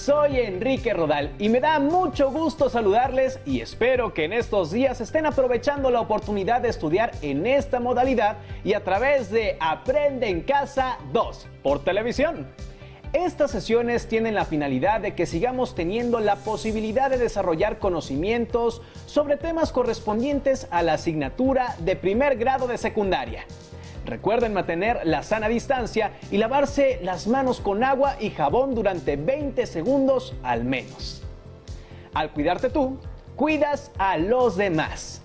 Soy Enrique Rodal y me da mucho gusto saludarles y espero que en estos días estén aprovechando la oportunidad de estudiar en esta modalidad y a través de Aprende en Casa 2 por televisión. Estas sesiones tienen la finalidad de que sigamos teniendo la posibilidad de desarrollar conocimientos sobre temas correspondientes a la asignatura de primer grado de secundaria. Recuerden mantener la sana distancia y lavarse las manos con agua y jabón durante 20 segundos al menos. Al cuidarte tú, cuidas a los demás.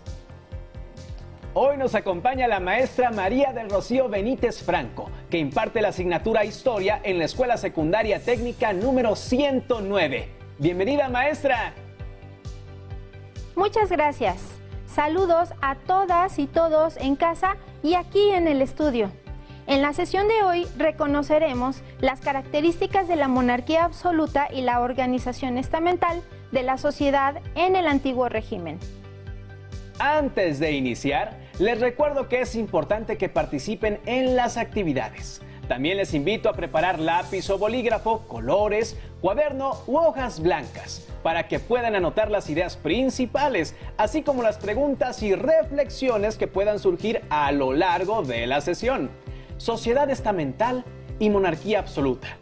Hoy nos acompaña la maestra María del Rocío Benítez Franco, que imparte la asignatura Historia en la Escuela Secundaria Técnica número 109. Bienvenida, maestra. Muchas gracias. Saludos a todas y todos en casa y aquí en el estudio. En la sesión de hoy reconoceremos las características de la monarquía absoluta y la organización estamental de la sociedad en el antiguo régimen. Antes de iniciar, les recuerdo que es importante que participen en las actividades. También les invito a preparar lápiz o bolígrafo, colores, cuaderno u hojas blancas para que puedan anotar las ideas principales, así como las preguntas y reflexiones que puedan surgir a lo largo de la sesión. Sociedad estamental y monarquía absoluta.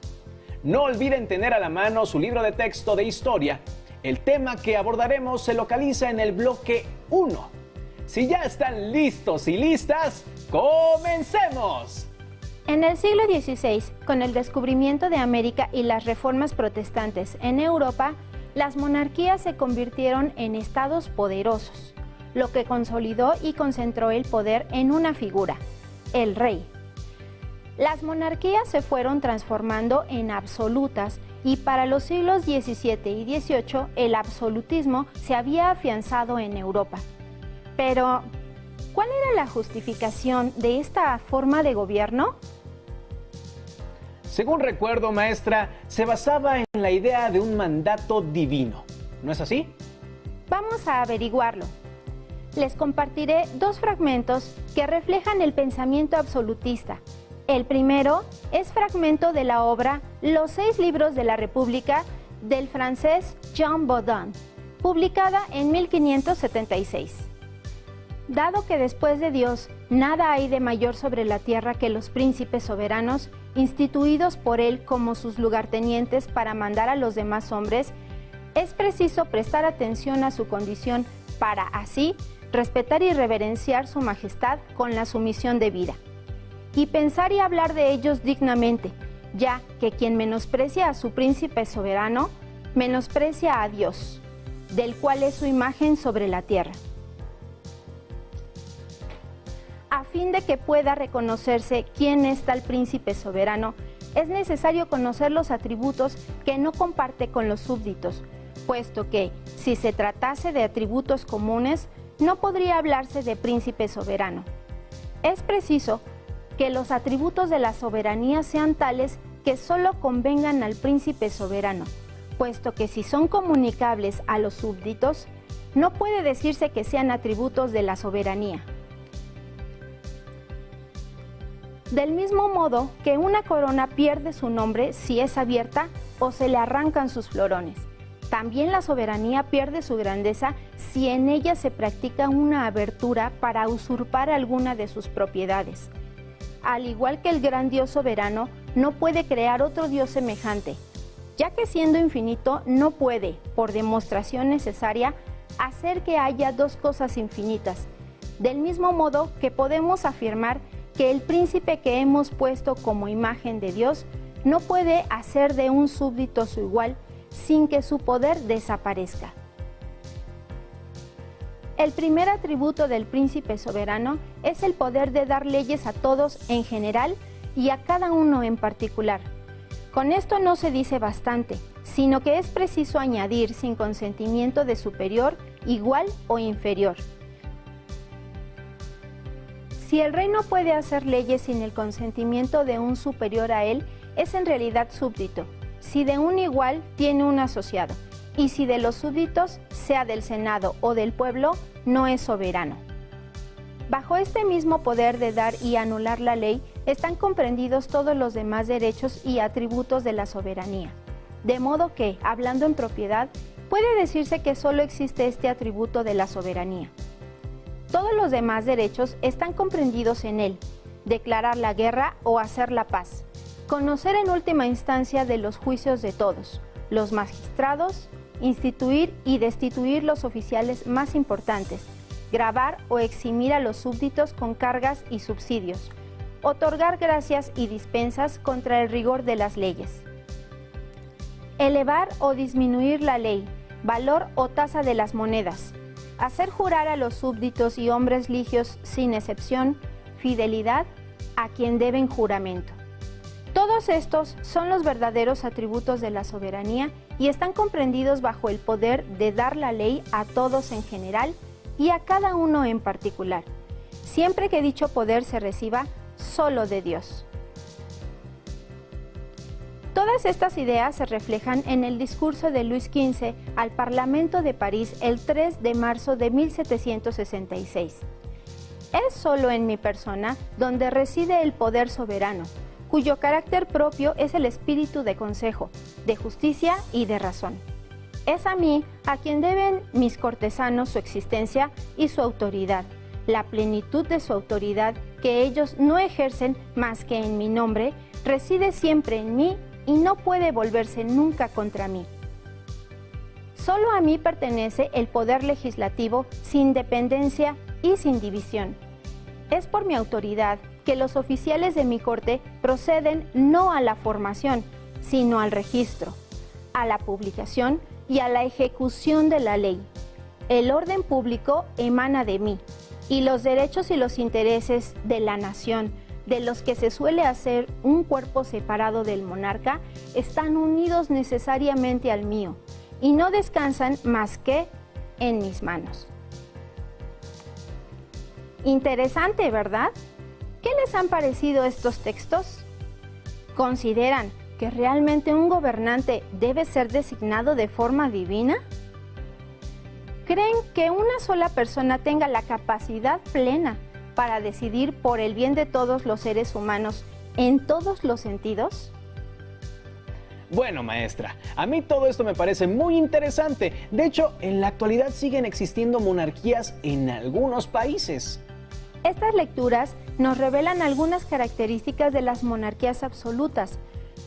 No olviden tener a la mano su libro de texto de historia. El tema que abordaremos se localiza en el bloque 1. Si ya están listos y listas, ¡comencemos! En el siglo XVI, con el descubrimiento de América y las reformas protestantes en Europa, las monarquías se convirtieron en estados poderosos, lo que consolidó y concentró el poder en una figura, el rey. Las monarquías se fueron transformando en absolutas y para los siglos XVII y XVIII el absolutismo se había afianzado en Europa. Pero, ¿cuál era la justificación de esta forma de gobierno? Según recuerdo, maestra, se basaba en la idea de un mandato divino. ¿No es así? Vamos a averiguarlo. Les compartiré dos fragmentos que reflejan el pensamiento absolutista. El primero es fragmento de la obra Los 6 libros de la República del francés Jean Bodin, publicada en 1576. Dado que después de Dios nada hay de mayor sobre la tierra que los príncipes soberanos, instituidos por él como sus lugartenientes para mandar a los demás hombres, es preciso prestar atención a su condición para así respetar y reverenciar su majestad con la sumisión debida, y pensar y hablar de ellos dignamente, ya que quien menosprecia a su príncipe soberano, menosprecia a Dios, del cual es su imagen sobre la tierra. A fin de que pueda reconocerse quién es tal príncipe soberano, es necesario conocer los atributos que no comparte con los súbditos, puesto que, si se tratase de atributos comunes, no podría hablarse de príncipe soberano. Es preciso que los atributos de la soberanía sean tales que solo convengan al príncipe soberano, puesto que si son comunicables a los súbditos, no puede decirse que sean atributos de la soberanía. Del mismo modo que una corona pierde su nombre si es abierta o se le arrancan sus florones, también la soberanía pierde su grandeza si en ella se practica una abertura para usurpar alguna de sus propiedades. Al igual que el gran Dios soberano, no puede crear otro Dios semejante, ya que siendo infinito no puede, por demostración necesaria, hacer que haya dos cosas infinitas, del mismo modo que podemos afirmar que el príncipe que hemos puesto como imagen de Dios no puede hacer de un súbdito su igual sin que su poder desaparezca. El primer atributo del príncipe soberano es el poder de dar leyes a todos en general y a cada uno en particular. Con esto no se dice bastante, sino que es preciso añadir sin consentimiento de superior, igual o inferior. Si el rey no puede hacer leyes sin el consentimiento de un superior a él, es en realidad súbdito. Si de un igual, tiene un asociado. Y si de los súbditos, sea del Senado o del pueblo, no es soberano. Bajo este mismo poder de dar y anular la ley, están comprendidos todos los demás derechos y atributos de la soberanía. De modo que, hablando en propiedad, puede decirse que solo existe este atributo de la soberanía. Todos los demás derechos están comprendidos en él: declarar la guerra o hacer la paz, conocer en última instancia de los juicios de todos, los magistrados, instituir y destituir los oficiales más importantes, gravar o eximir a los súbditos con cargas y subsidios, otorgar gracias y dispensas contra el rigor de las leyes, elevar o disminuir la ley, valor o tasa de las monedas, hacer jurar a los súbditos y hombres ligios sin excepción fidelidad a quien deben juramento. Todos estos son los verdaderos atributos de la soberanía y están comprendidos bajo el poder de dar la ley a todos en general y a cada uno en particular, siempre que dicho poder se reciba solo de Dios. Todas estas ideas se reflejan en el discurso de Luis XV al Parlamento de París el 3 de marzo de 1766. Es solo en mi persona donde reside el poder soberano, cuyo carácter propio es el espíritu de consejo, de justicia y de razón. Es a mí a quien deben mis cortesanos su existencia y su autoridad, la plenitud de su autoridad que ellos no ejercen más que en mi nombre, reside siempre en mí y no puede volverse nunca contra mí. Solo a mí pertenece el poder legislativo sin dependencia y sin división. Es por mi autoridad que los oficiales de mi corte proceden no a la formación, sino al registro, a la publicación y a la ejecución de la ley. El orden público emana de mí, y los derechos y los intereses de la nación, de los que se suele hacer un cuerpo separado del monarca, están unidos necesariamente al mío, y no descansan más que en mis manos. Interesante, ¿verdad? ¿Qué les han parecido estos textos? ¿Consideran que realmente un gobernante debe ser designado de forma divina? ¿Creen que una sola persona tenga la capacidad plena para decidir por el bien de todos los seres humanos en todos los sentidos? Bueno, maestra, a mí todo esto me parece muy interesante. De hecho, en la actualidad siguen existiendo monarquías en algunos países. Estas lecturas nos revelan algunas características de las monarquías absolutas,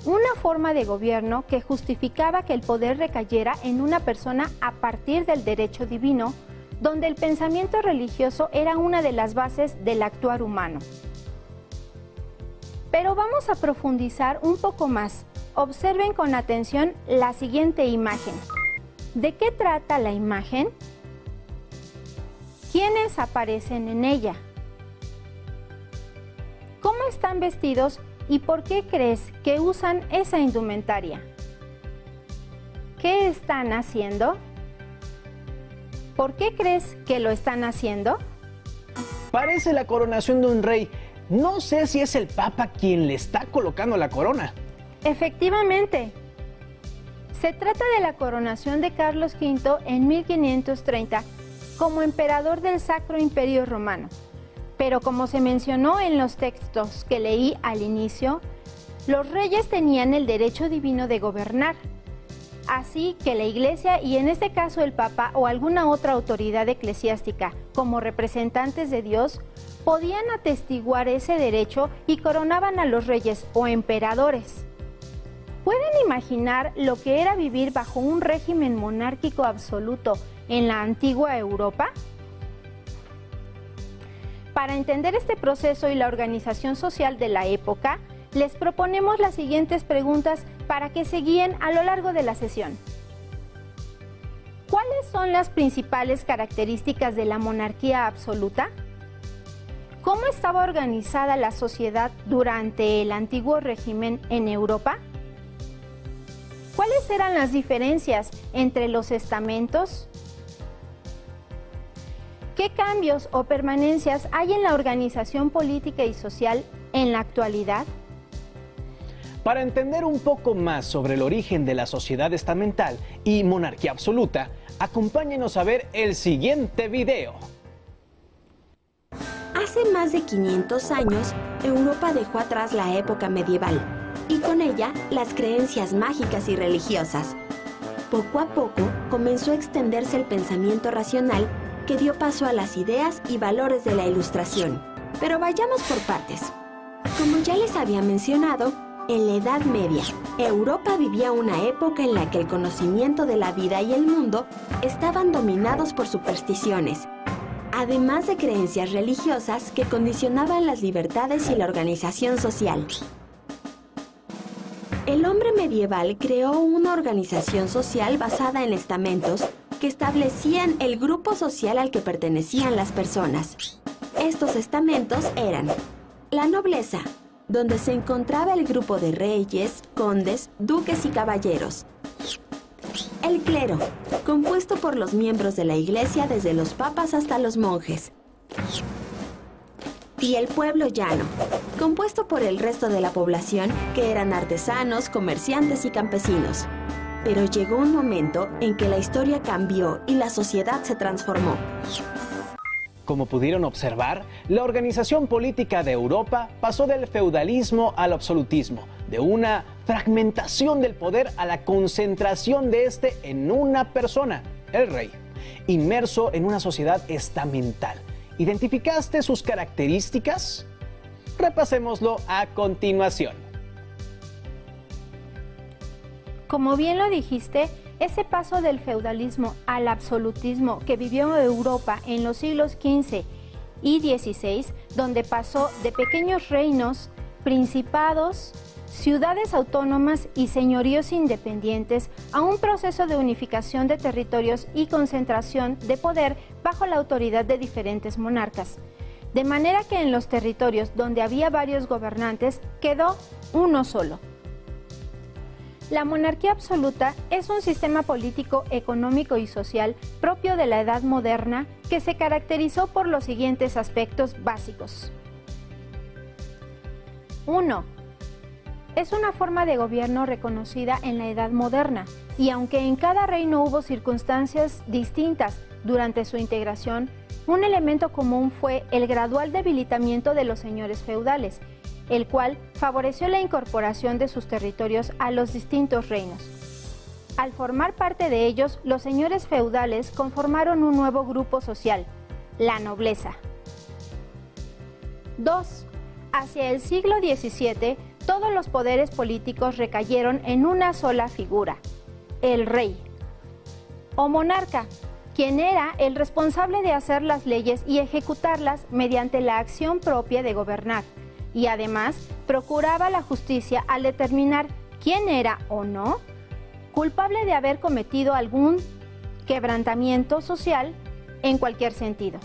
una forma de gobierno que justificaba que el poder recayera en una persona a partir del derecho divino, donde el pensamiento religioso era una de las bases del actuar humano. Pero vamos a profundizar un poco más. Observen con atención la siguiente imagen. ¿De qué trata la imagen? ¿Quiénes aparecen en ella? ¿Cómo están vestidos y por qué crees que usan esa indumentaria? ¿Qué están haciendo? ¿Por qué crees que lo están haciendo? Parece la coronación de un rey. No sé si es el Papa quien le está colocando la corona. Efectivamente. Se trata de la coronación de Carlos V en 1530 como emperador del Sacro Imperio Romano. Pero como se mencionó en los textos que leí al inicio, los reyes tenían el derecho divino de gobernar. Así que la Iglesia, y en este caso el Papa o alguna otra autoridad eclesiástica, como representantes de Dios, podían atestiguar ese derecho y coronaban a los reyes o emperadores. ¿Pueden imaginar lo que era vivir bajo un régimen monárquico absoluto en la antigua Europa? Para entender este proceso y la organización social de la época, les proponemos las siguientes preguntas para que se guíen a lo largo de la sesión. ¿Cuáles son las principales características de la monarquía absoluta? ¿Cómo estaba organizada la sociedad durante el antiguo régimen en Europa? ¿Cuáles eran las diferencias entre los estamentos? ¿Qué cambios o permanencias hay en la organización política y social en la actualidad? Para entender un poco más sobre el origen de la sociedad estamental y monarquía absoluta, acompáñenos a ver el siguiente video. Hace más de 500 años, Europa dejó atrás la época medieval y con ella las creencias mágicas y religiosas. Poco a poco comenzó a extenderse el pensamiento racional que dio paso a las ideas y valores de la Ilustración. Pero vayamos por partes. Como ya les había mencionado, en la Edad Media, Europa vivía una época en la que el conocimiento de la vida y el mundo estaban dominados por supersticiones, además de creencias religiosas que condicionaban las libertades y la organización social. El hombre medieval creó una organización social basada en estamentos que establecían el grupo social al que pertenecían las personas. Estos estamentos eran la nobleza, donde se encontraba el grupo de reyes, condes, duques y caballeros. El clero, compuesto por los miembros de la iglesia desde los papas hasta los monjes. Y el pueblo llano, compuesto por el resto de la población, que eran artesanos, comerciantes y campesinos. Pero llegó un momento en que la historia cambió y la sociedad se transformó. Como pudieron observar, la organización política de Europa pasó del feudalismo al absolutismo, de una fragmentación del poder a la concentración de este en una persona, el rey, inmerso en una sociedad estamental. ¿Identificaste sus características? Repasémoslo a continuación. Como bien lo dijiste, ese paso del feudalismo al absolutismo que vivió Europa en los siglos XV y XVI, donde pasó de pequeños reinos, principados, ciudades autónomas y señoríos independientes a un proceso de unificación de territorios y concentración de poder bajo la autoridad de diferentes monarcas. De manera que en los territorios donde había varios gobernantes quedó uno solo. La monarquía absoluta es un sistema político, económico y social propio de la Edad Moderna que se caracterizó por los siguientes aspectos básicos. 1. Es una forma de gobierno reconocida en la Edad Moderna, y aunque en cada reino hubo circunstancias distintas durante su integración, un elemento común fue el gradual debilitamiento de los señores feudales, el cual favoreció la incorporación de sus territorios a los distintos reinos. Al formar parte de ellos, los señores feudales conformaron un nuevo grupo social, la nobleza. 2. Hacia el siglo XVII, todos los poderes políticos recayeron en una sola figura, el rey o monarca, quien era el responsable de hacer las leyes y ejecutarlas mediante la acción propia de gobernar, y además procuraba la justicia al determinar quién era o no culpable de haber cometido algún quebrantamiento social en cualquier sentido.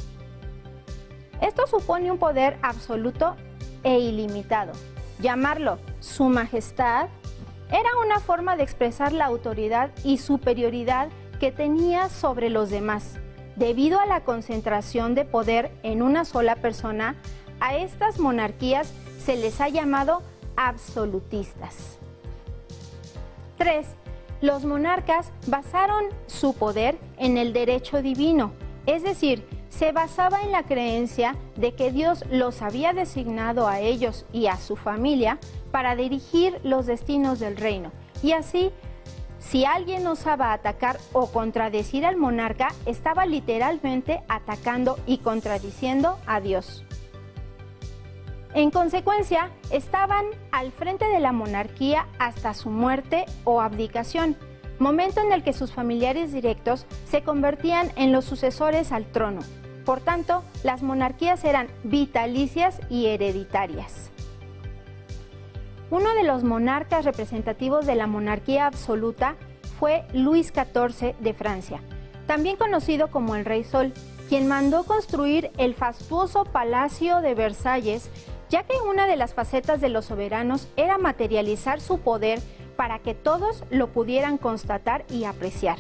Esto supone un poder absoluto e ilimitado. Llamarlo Su Majestad era una forma de expresar la autoridad y superioridad que tenía sobre los demás. Debido a la concentración de poder en una sola persona, a estas monarquías se les ha llamado absolutistas. 3. Los monarcas basaron su poder en el derecho divino, es decir, se basaba en la creencia de que Dios los había designado a ellos y a su familia para dirigir los destinos del reino, y así, si alguien osaba atacar o contradecir al monarca, estaba literalmente atacando y contradiciendo a Dios. En consecuencia, estaban al frente de la monarquía hasta su muerte o abdicación, momento en el que sus familiares directos se convertían en los sucesores al trono. Por tanto, las monarquías eran vitalicias y hereditarias. Uno de los monarcas representativos de la monarquía absoluta fue Luis XIV de Francia, también conocido como el Rey Sol, quien mandó construir el fastuoso Palacio de Versalles, ya que una de las facetas de los soberanos era materializar su poder para que todos lo pudieran constatar y apreciar.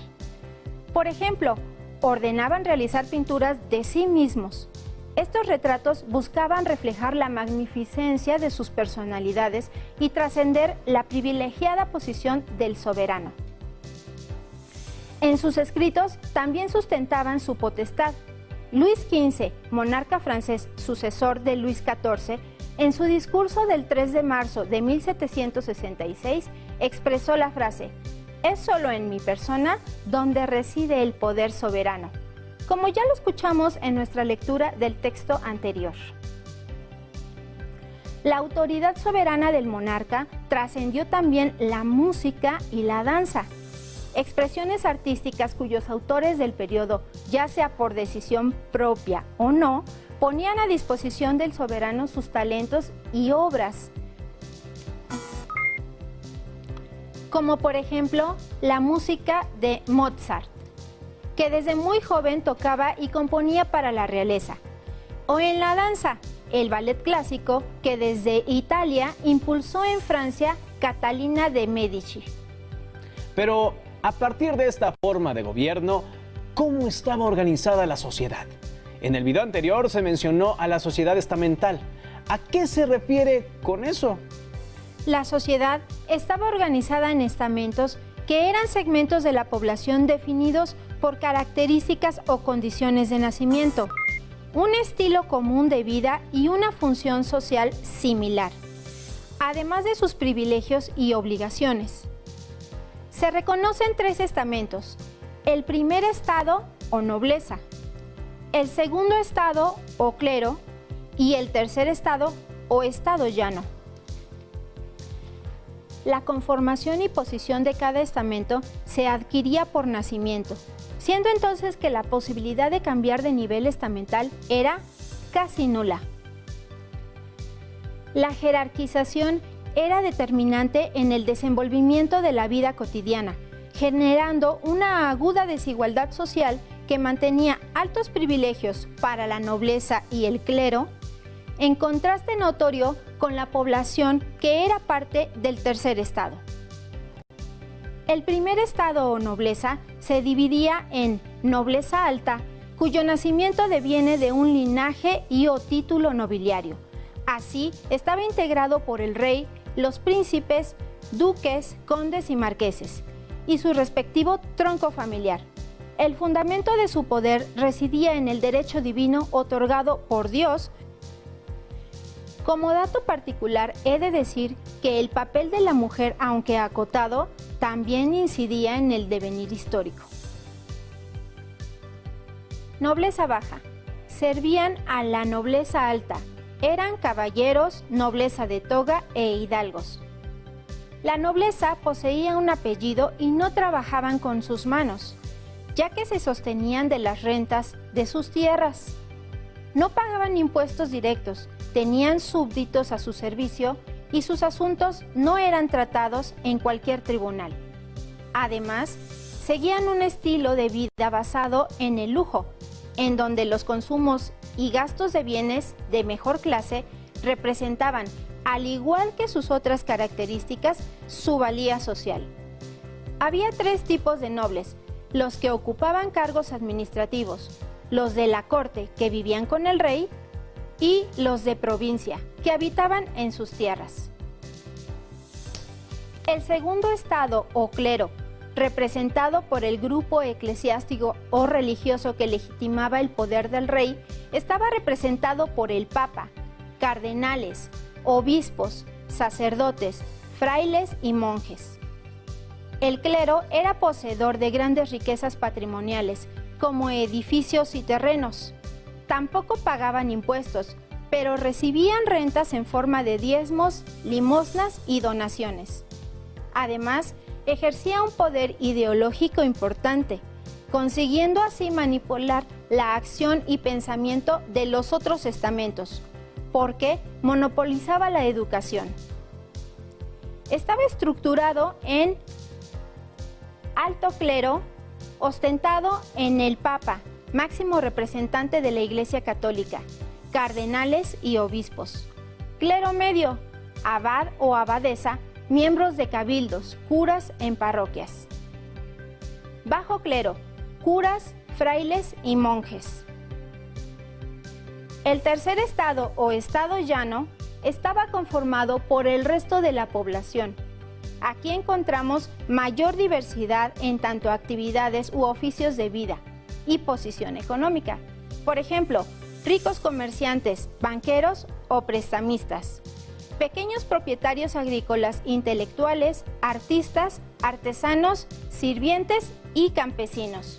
Por ejemplo, ordenaban realizar pinturas de sí mismos. Estos retratos buscaban reflejar la magnificencia de sus personalidades y trascender la privilegiada posición del soberano. En sus escritos también sustentaban su potestad. Luis XV, monarca francés, sucesor de Luis XIV, En su discurso del 3 de marzo de 1766 expresó la frase: "Es solo en mi persona donde reside el poder soberano", como ya lo escuchamos en nuestra lectura del texto anterior. La autoridad soberana del monarca trascendió también la música y la danza, expresiones artísticas cuyos autores del periodo, ya sea por decisión propia o no, ponían a disposición del soberano sus talentos y obras, como por ejemplo la música de Mozart, que desde muy joven tocaba y componía para la realeza, o en la danza, el ballet clásico que desde Italia impulsó en Francia Catalina de Medici. Pero a partir de esta forma de gobierno, ¿cómo estaba organizada la sociedad? En el video anterior se mencionó a la sociedad estamental. ¿A qué se refiere con eso? La sociedad estaba organizada en estamentos que eran segmentos de la población definidos por características o condiciones de nacimiento, un estilo común de vida y una función social similar, además de sus privilegios y obligaciones. Se reconocen 3 estamentos: el primer estado o nobleza, el segundo estado o clero y el tercer estado o estado llano. La conformación y posición de cada estamento se adquiría por nacimiento, siendo entonces que la posibilidad de cambiar de nivel estamental era casi nula. La jerarquización era determinante en el desenvolvimiento de la vida cotidiana, generando una aguda desigualdad social que mantenía altos privilegios para la nobleza y el clero, en contraste notorio con la población que era parte del tercer estado. El primer estado o nobleza se dividía en nobleza alta, cuyo nacimiento deviene de un linaje y o título nobiliario. Así, estaba integrado por el rey, los príncipes, duques, condes y marqueses, y su respectivo tronco familiar. El fundamento de su poder residía en el derecho divino otorgado por Dios. Como dato particular, he de decir que el papel de la mujer, aunque acotado, también incidía en el devenir histórico. Nobleza baja. Servían a la nobleza alta. Eran caballeros, nobleza de toga e hidalgos. La nobleza poseía un apellido y no trabajaban con sus manos, ya que se sostenían de las rentas de sus tierras. No pagaban impuestos directos, tenían súbditos a su servicio y sus asuntos no eran tratados en cualquier tribunal. Además, seguían un estilo de vida basado en el lujo, en donde los consumos y gastos de bienes de mejor clase representaban, al igual que sus otras características, su valía social. Había 3 tipos de nobles: los que ocupaban cargos administrativos, los de la corte, que vivían con el rey, y los de provincia, que habitaban en sus tierras. El segundo estado o clero, representado por el grupo eclesiástico o religioso que legitimaba el poder del rey, estaba representado por el papa, cardenales, obispos, sacerdotes, frailes y monjes. El clero era poseedor de grandes riquezas patrimoniales, como edificios y terrenos. Tampoco pagaban impuestos, pero recibían rentas en forma de diezmos, limosnas y donaciones. Además, ejercía un poder ideológico importante, consiguiendo así manipular la acción y pensamiento de los otros estamentos, porque monopolizaba la educación. Estaba estructurado en alto clero, ostentado en el Papa, máximo representante de la Iglesia Católica, cardenales y obispos. Clero medio, abad o abadesa, miembros de cabildos, curas en parroquias. Bajo clero, curas, frailes y monjes. El tercer estado o estado llano estaba conformado por el resto de la población. Aquí encontramos mayor diversidad en tanto actividades u oficios de vida y posición económica. Por ejemplo, ricos comerciantes, banqueros o prestamistas, pequeños propietarios agrícolas, intelectuales, artistas, artesanos, sirvientes y campesinos.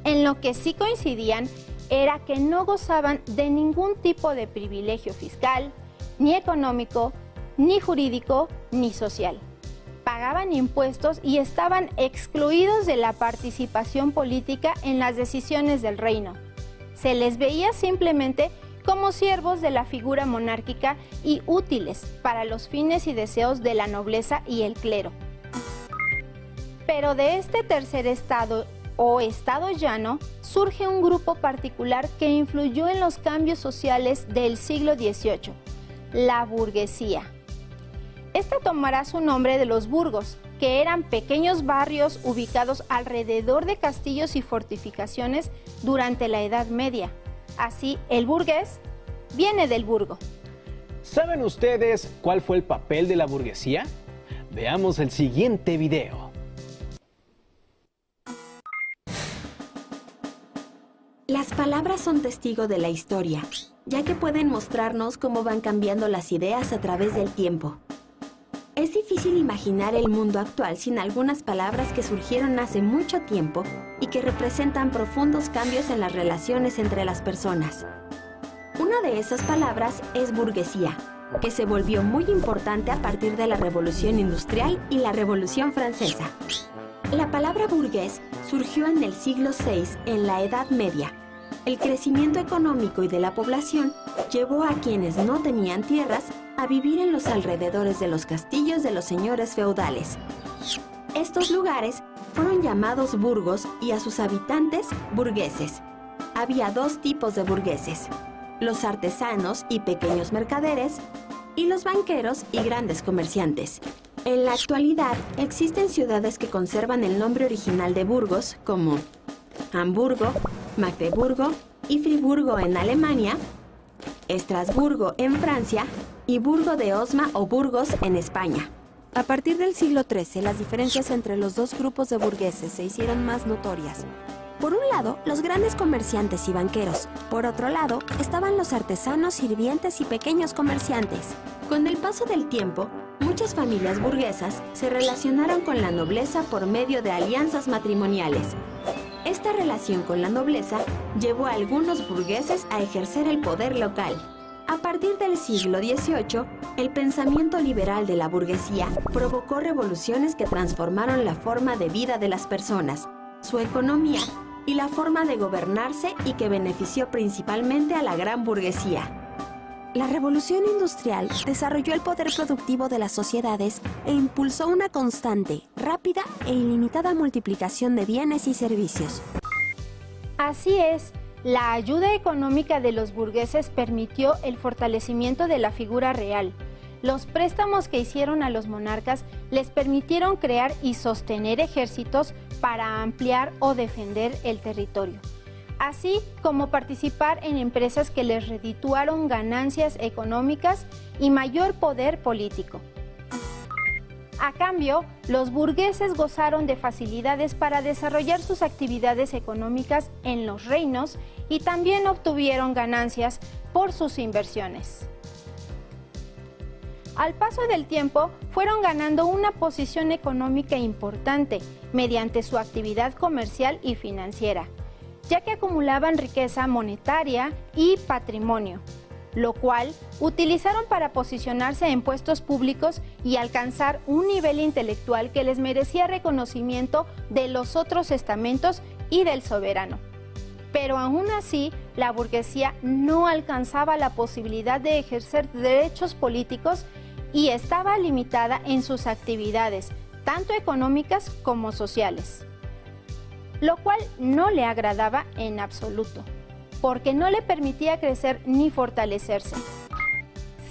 En lo que sí coincidían era que no gozaban de ningún tipo de privilegio fiscal, ni económico, ni jurídico, ni social. Pagaban impuestos y estaban excluidos de la participación política en las decisiones del reino. Se les veía simplemente como siervos de la figura monárquica y útiles para los fines y deseos de la nobleza y el clero. Pero de este tercer estado o estado llano surge un grupo particular que influyó en los cambios sociales del siglo XVIII, la burguesía. Esta tomará su nombre de los burgos, que eran pequeños barrios ubicados alrededor de castillos y fortificaciones durante la Edad Media. Así, el burgués viene del burgo. ¿Saben ustedes cuál fue el papel de la burguesía? Veamos el siguiente video. Las palabras son testigo de la historia, ya que pueden mostrarnos cómo van cambiando las ideas a través del tiempo. Es difícil imaginar el mundo actual sin algunas palabras que surgieron hace mucho tiempo y que representan profundos cambios en las relaciones entre las personas. Una de esas palabras es burguesía, que se volvió muy importante a partir de la Revolución Industrial y la Revolución Francesa. La palabra burgués surgió en el siglo VI, en la Edad Media. El crecimiento económico y de la población llevó a quienes no tenían tierras a vivir en los alrededores de los castillos de los señores feudales. Estos lugares fueron llamados burgos y a sus habitantes burgueses. Había dos tipos de burgueses: los artesanos y pequeños mercaderes, y los banqueros y grandes comerciantes. En la actualidad existen ciudades que conservan el nombre original de Burgos, como Hamburgo, Magdeburgo y Friburgo en Alemania, Estrasburgo en Francia y Burgo de Osma o Burgos en España. A partir del siglo XIII, las diferencias entre los dos grupos de burgueses se hicieron más notorias. Por un lado, los grandes comerciantes y banqueros. Por otro lado, estaban los artesanos, sirvientes y pequeños comerciantes. Con el paso del tiempo, muchas familias burguesas se relacionaron con la nobleza por medio de alianzas matrimoniales. Esta relación con la nobleza llevó a algunos burgueses a ejercer el poder local. A partir del siglo XVIII, el pensamiento liberal de la burguesía provocó revoluciones que transformaron la forma de vida de las personas, su economía y la forma de gobernarse, y que benefició principalmente a la gran burguesía. La revolución industrial desarrolló el poder productivo de las sociedades e impulsó una constante, rápida e ilimitada multiplicación de bienes y servicios. Así es, la ayuda económica de los burgueses permitió el fortalecimiento de la figura real. Los préstamos que hicieron a los monarcas les permitieron crear y sostener ejércitos para ampliar o defender el territorio, así como participar en empresas que les redituaron ganancias económicas y mayor poder político. A cambio, los burgueses gozaron de facilidades para desarrollar sus actividades económicas en los reinos y también obtuvieron ganancias por sus inversiones. Al paso del tiempo, fueron ganando una posición económica importante mediante su actividad comercial y financiera, ya que acumulaban riqueza monetaria y patrimonio, lo cual utilizaron para posicionarse en puestos públicos y alcanzar un nivel intelectual que les merecía reconocimiento de los otros estamentos y del soberano. Pero aún así, la burguesía no alcanzaba la posibilidad de ejercer derechos políticos y estaba limitada en sus actividades, tanto económicas como sociales, lo cual no le agradaba en absoluto, porque no le permitía crecer ni fortalecerse.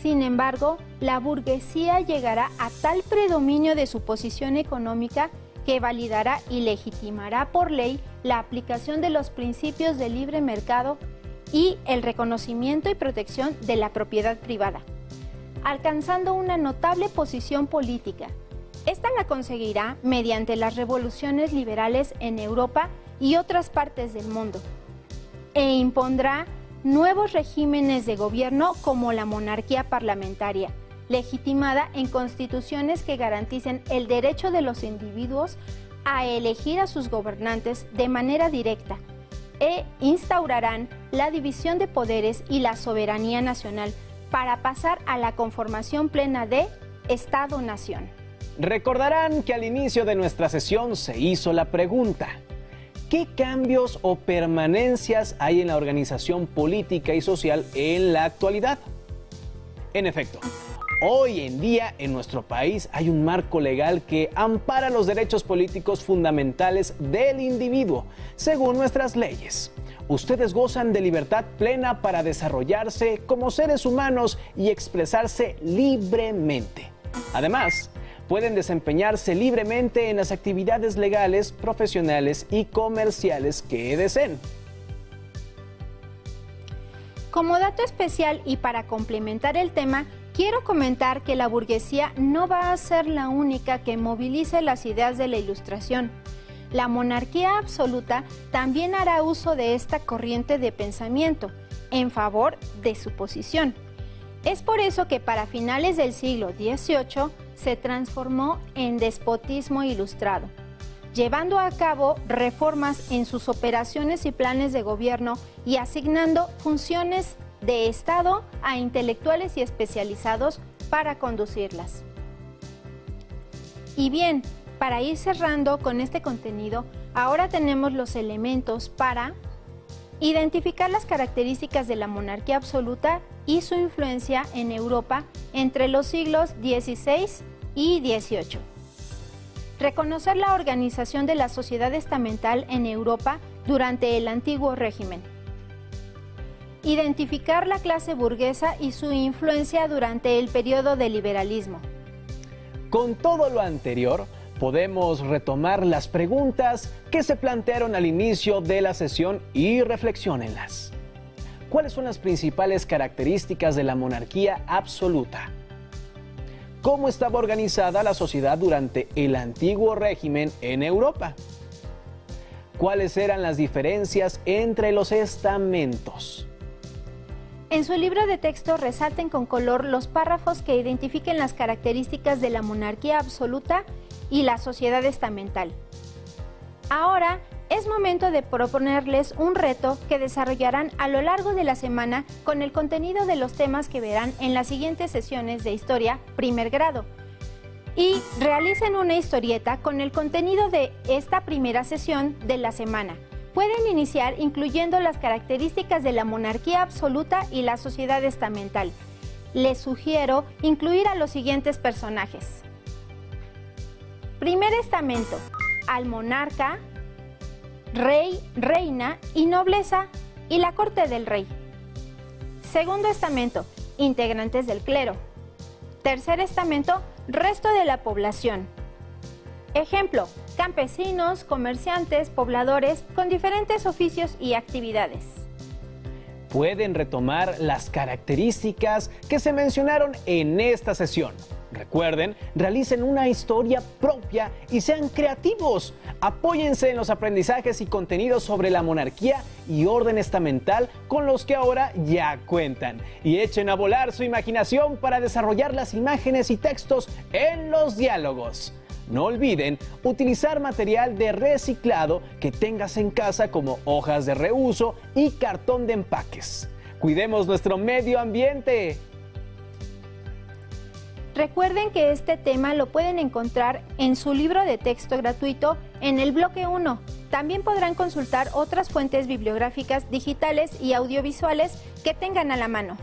Sin embargo, la burguesía llegará a tal predominio de su posición económica que validará y legitimará por ley la aplicación de los principios del libre mercado y el reconocimiento y protección de la propiedad privada, alcanzando una notable posición política. Esta la conseguirá mediante las revoluciones liberales en Europa y otras partes del mundo, e impondrá nuevos regímenes de gobierno como la monarquía parlamentaria, legitimada en constituciones que garanticen el derecho de los individuos a elegir a sus gobernantes de manera directa e instaurarán la división de poderes y la soberanía nacional para pasar a la conformación plena de Estado-Nación. Recordarán que al inicio de nuestra sesión se hizo la pregunta: ¿qué cambios o permanencias hay en la organización política y social en la actualidad? En efecto, hoy en día en nuestro país hay un marco legal que ampara los derechos políticos fundamentales del individuo, según nuestras leyes. Ustedes gozan de libertad plena para desarrollarse como seres humanos y expresarse libremente. Además, pueden desempeñarse libremente en las actividades legales, profesionales y comerciales que deseen. Como dato especial y para complementar el tema, quiero comentar que la burguesía no va a ser la única que movilice las ideas de la Ilustración. La monarquía absoluta también hará uso de esta corriente de pensamiento en favor de su posición. Es por eso que para finales del siglo XVIII se transformó en despotismo ilustrado, llevando a cabo reformas en sus operaciones y planes de gobierno y asignando funciones de Estado a intelectuales y especializados para conducirlas. Y bien, para ir cerrando con este contenido, ahora tenemos los elementos para identificar las características de la monarquía absoluta y su influencia en Europa entre los siglos XVI y XVIII. Reconocer la organización de la sociedad estamental en Europa durante el antiguo régimen. Identificar la clase burguesa y su influencia durante el periodo del liberalismo. Con todo lo anterior, podemos retomar las preguntas que se plantearon al inicio de la sesión y reflexionenlas. ¿Cuáles son las principales características de la monarquía absoluta? ¿Cómo estaba organizada la sociedad durante el antiguo régimen en Europa? ¿Cuáles eran las diferencias entre los estamentos? En su libro de texto resalten con color los párrafos que identifiquen las características de la monarquía absoluta y la sociedad estamental. Ahora es momento de proponerles un reto que desarrollarán a lo largo de la semana con el contenido de los temas que verán en las siguientes sesiones de Historia Primer Grado. Y realicen una historieta con el contenido de esta primera sesión de la semana. Pueden iniciar incluyendo las características de la monarquía absoluta y la sociedad estamental. Les sugiero incluir a los siguientes personajes. Primer estamento: al monarca, rey, reina y nobleza y la corte del rey. Segundo estamento: integrantes del clero. Tercer estamento: resto de la población. Ejemplo: campesinos, comerciantes, pobladores con diferentes oficios y actividades. Pueden retomar las características que se mencionaron en esta sesión. Recuerden, realicen una historia propia y sean creativos. Apóyense en los aprendizajes y contenidos sobre la monarquía y orden estamental con los que ahora ya cuentan. Y echen a volar su imaginación para desarrollar las imágenes y textos en los diálogos. No olviden utilizar material de reciclado que tengas en casa como hojas de reuso y cartón de empaques. Cuidemos nuestro medio ambiente. Recuerden que este tema lo pueden encontrar en su libro de texto gratuito en el bloque 1. También podrán consultar otras fuentes bibliográficas digitales y audiovisuales que tengan a la mano.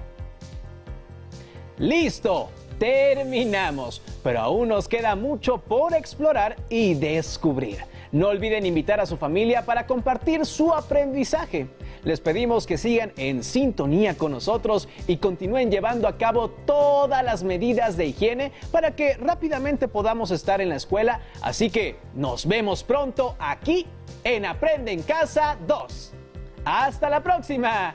¡Listo! Terminamos, pero aún nos queda mucho por explorar y descubrir. No olviden invitar a su familia para compartir su aprendizaje. Les pedimos que sigan en sintonía con nosotros y continúen llevando a cabo todas las medidas de higiene para que rápidamente podamos estar en la escuela. Así que nos vemos pronto aquí en Aprende en Casa 2. ¡Hasta la próxima!